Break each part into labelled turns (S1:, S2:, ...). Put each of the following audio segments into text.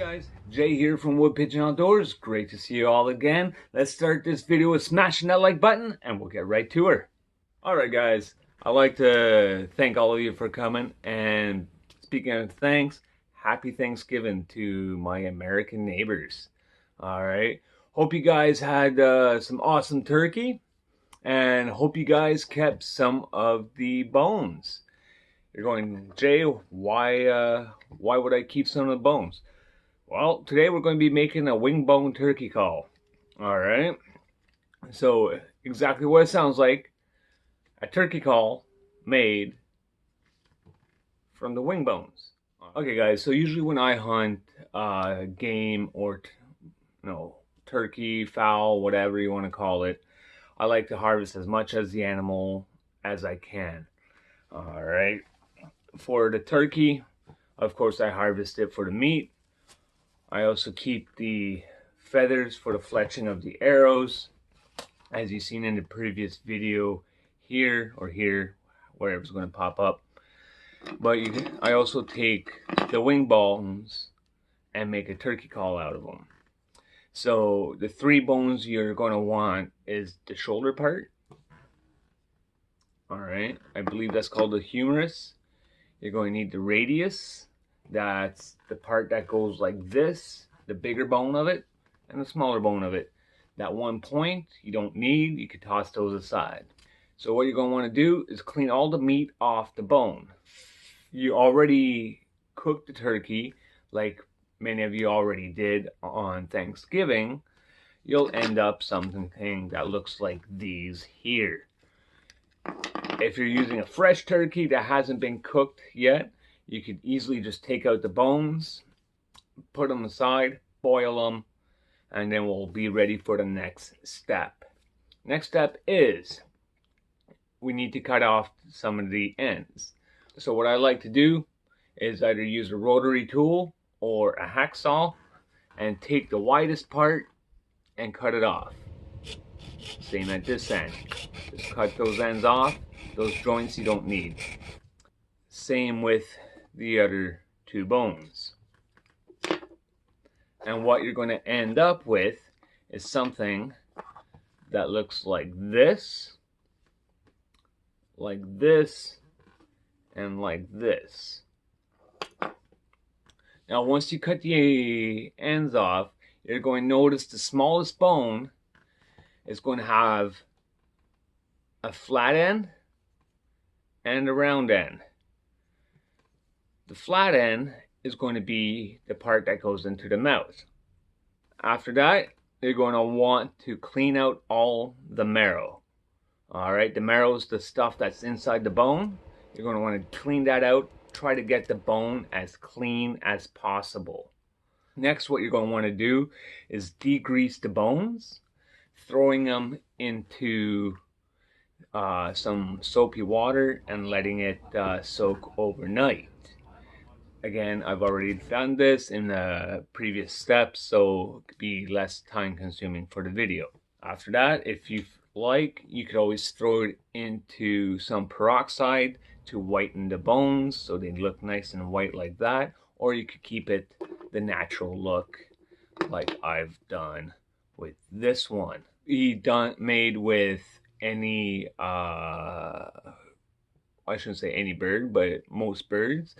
S1: guys, Jay here from WoodPigeon Outdoors. Great to see you all again. Let's start this video with smashing that like button and we'll get right to her. Alright guys, I'd like to thank all of you for coming, and speaking of thanks, happy Thanksgiving to my American neighbors. Alright, hope you guys had some awesome turkey, and hope you guys kept some of the bones. You're going, Jay, why would I keep some of the bones? Well, today we're going to be making a Wingbone Turkey Call. Alright, so exactly what it sounds like, a turkey call made from the wing bones. Okay guys, so usually when I hunt game or turkey, fowl, whatever you want to call it, I like to harvest as much as the animal as I can. Alright, for the turkey, of course I harvest it for the meat. I also keep the feathers for the fletching of the arrows, as you've seen in the previous video here, or here, wherever it's going to pop up. But I also take the wing bones and make a turkey call out of them. So the three bones you're going to want is the shoulder part. Alright, I believe that's called the humerus. You're going to need the radius. That's the part that goes like this, the bigger bone of it, and the smaller bone of it. That one point you don't need, you could toss those aside. So what you're going to want to do is clean all the meat off the bone. You already cooked the turkey, like many of you already did on Thanksgiving. You'll end up something that looks like these here. If you're using a fresh turkey that hasn't been cooked yet, you could easily just take out the bones, put them aside, boil them, and then we'll be ready for the next step. Next step is we need to cut off some of the ends. So what I like to do is either use a rotary tool or a hacksaw and take the widest part and cut it off. Same at this end. Just cut those ends off, those joints you don't need. Same with the other two bones. And what you're going to end up with is something that looks like this, and like this. Now once you cut the ends off, you're going to notice the smallest bone is going to have a flat end and a round end. The flat end is going to be the part that goes into the mouth. After that, you're going to want to clean out all the marrow. Alright, the marrow is the stuff that's inside the bone. You're going to want to clean that out. Try to get the bone as clean as possible. Next, what you're going to want to do is degrease the bones, throwing them into some soapy water and letting it soak overnight. Again, I've already done this in the previous steps, so it could be less time consuming for the video. After that, if you like, you could always throw it into some peroxide to whiten the bones so they look nice and white like that, or you could keep it the natural look like I've done with this one. Made with any I shouldn't say any bird, but most birds,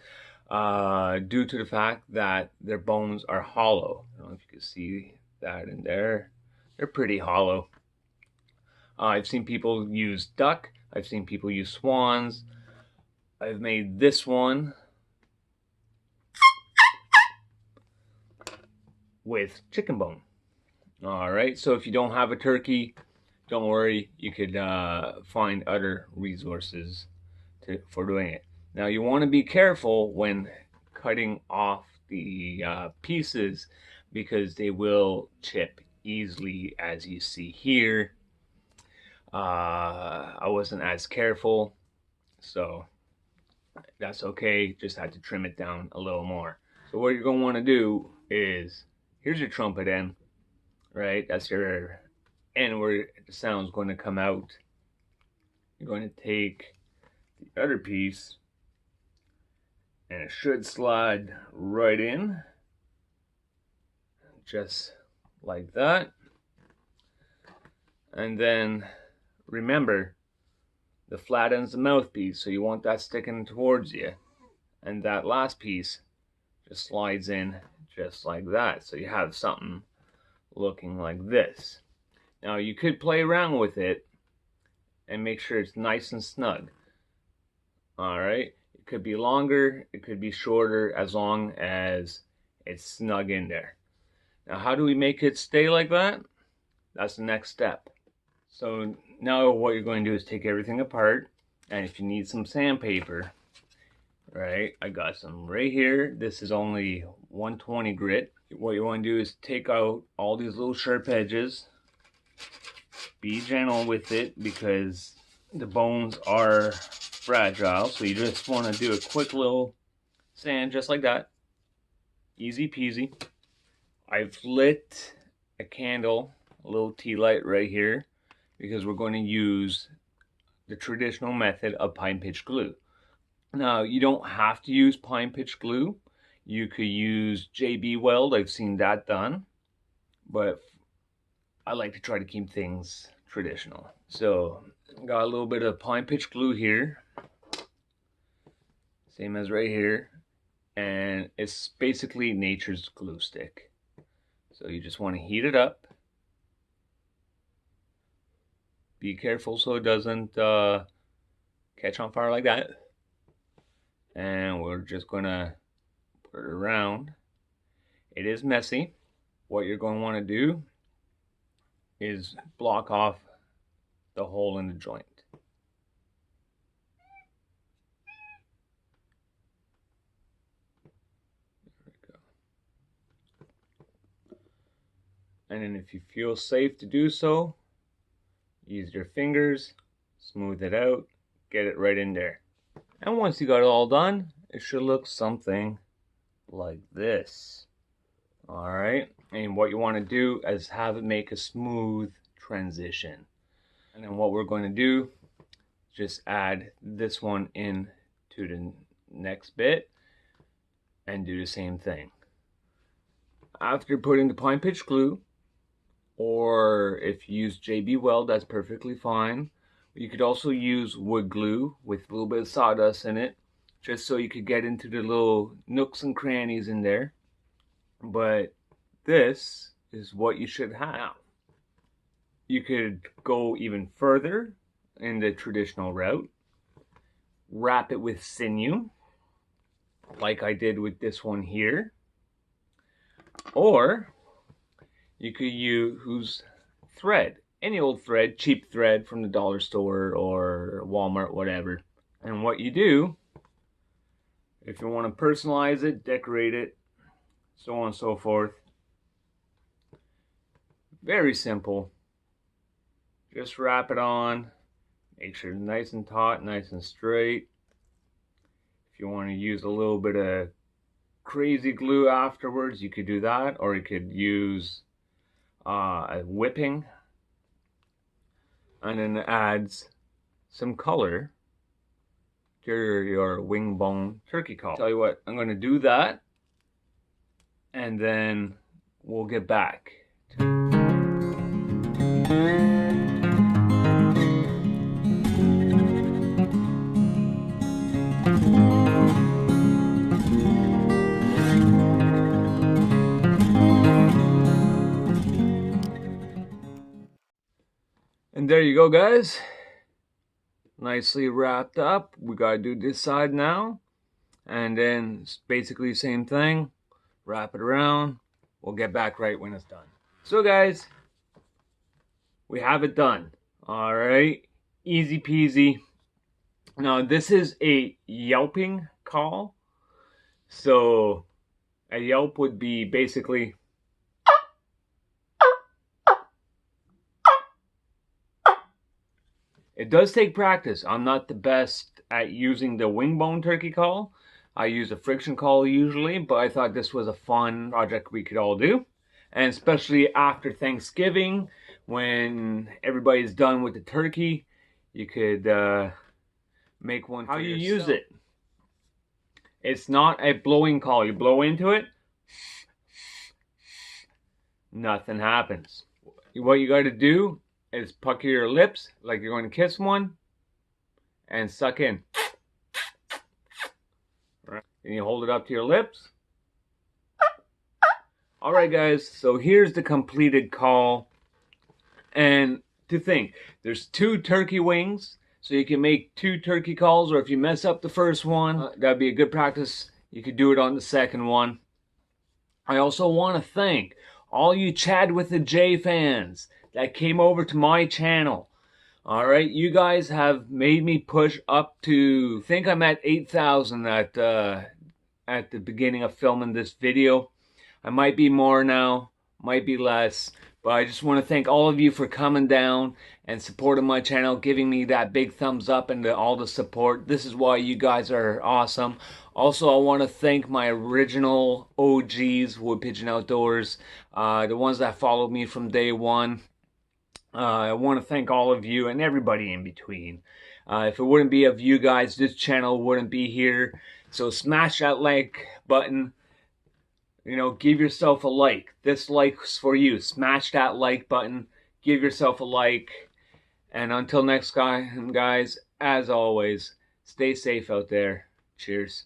S1: due to the fact that their bones are hollow. I don't know if you can see that in there. They're pretty hollow. I've seen people use duck. I've seen people use swans. I've made this one with chicken bone. Alright, so if you don't have a turkey, don't worry. You could find other resources for doing it. Now you want to be careful when cutting off the pieces, because they will chip easily, as you see here. I wasn't as careful, so that's okay. Just had to trim it down a little more. So what you're going to want to do is, here's your trumpet end, right? That's your end where the sound is going to come out. You're going to take the other piece, and it should slide right in. just like that. And then remember, the flat end's the mouthpiece, so you want that sticking towards you. And that last piece just slides in just like that. So you have something looking like this. Now you could play around with it and make sure it's nice and snug. Alright, it could be longer, it could be shorter, as long as it's snug in there. Now how do we make it stay like that? That's the next step. So now what you're going to do is take everything apart, and if you need some sandpaper, right, I got some right here. This is only 120 grit. What you want to do is take out all these little sharp edges. Be gentle with it because the bones are fragile, so you just want to do a quick little sand just like that. Easy peasy. I've lit a candle, a little tea light right here, because we're going to use the traditional method of pine pitch glue. Now, you don't have to use pine pitch glue. You could use JB Weld. I've seen that done, but I like to try to keep things traditional. So, got a little bit of pine pitch glue here, same as right here, and it's basically nature's glue stick. So you just want to heat it up. Be careful so it doesn't catch on fire like that. And we're just gonna put it around. It is messy. What you're going to want to do is block off the hole in the joint. There we go. And then if you feel safe to do so, use your fingers, smooth it out, get it right in there. And once you got it all done, it should look something like this. Alright, and what you want to do is have it make a smooth transition. And then what we're going to do, just add this one in to the next bit and do the same thing. After putting the pine pitch glue, or if you use JB Weld, that's perfectly fine. You could also use wood glue with a little bit of sawdust in it, just so you could get into the little nooks and crannies in there. But this is what you should have. Now, you could go even further in the traditional route. Wrap it with sinew, like I did with this one here. Or you could use thread, any old thread, cheap thread from the dollar store or Walmart, whatever. And what you do, if you want to personalize it, decorate it, so on and so forth, very simple. Just wrap it on, make sure it's nice and taut, nice and straight. If you want to use a little bit of crazy glue afterwards, you could do that, or you could use a whipping, and then it adds some color to your Wingbone Turkey Call. Tell you what, I'm going to do that, and then we'll get back. And there you go, guys. Nicely wrapped up. We gotta do this side now. And then it's basically the same thing. Wrap it around. We'll get back right when it's done. So guys, we have it done. Alright. Easy peasy. Now this is a yelping call. So a yelp would be basically it does take practice. I'm not the best at using the Wingbone Turkey Call. I use a friction call usually, but I thought this was a fun project we could all do. And especially after Thanksgiving, when everybody's done with the turkey, you could make one for yourself. How you use it. It's not a blowing call. You blow into it, nothing happens. What you got to do is pucker your lips like you're going to kiss one and suck in. And you hold it up to your lips. Alright guys, so here's the completed call. And to think, there's 2 turkey wings, so you can make 2 turkey calls, or if you mess up the first one, that'd be a good practice. You could do it on the second one. I also want to thank all you Chad with the J fans that came over to my channel. Alright, you guys have made me push up to, I think I'm at 8,000 at the beginning of filming this video. I might be more now, might be less, but I just want to thank all of you for coming down and supporting my channel, giving me that big thumbs up and all the support. This is why you guys are awesome. Also, I want to thank my original OGs, WoodPigeon Outdoors, the ones that followed me from day one. I want to thank all of you and everybody in between. If it wouldn't be of you guys, this channel wouldn't be here. So smash that like button. You know, give yourself a like. This like's for you. Smash that like button. Give yourself a like. And until next time, guys, as always, stay safe out there. Cheers.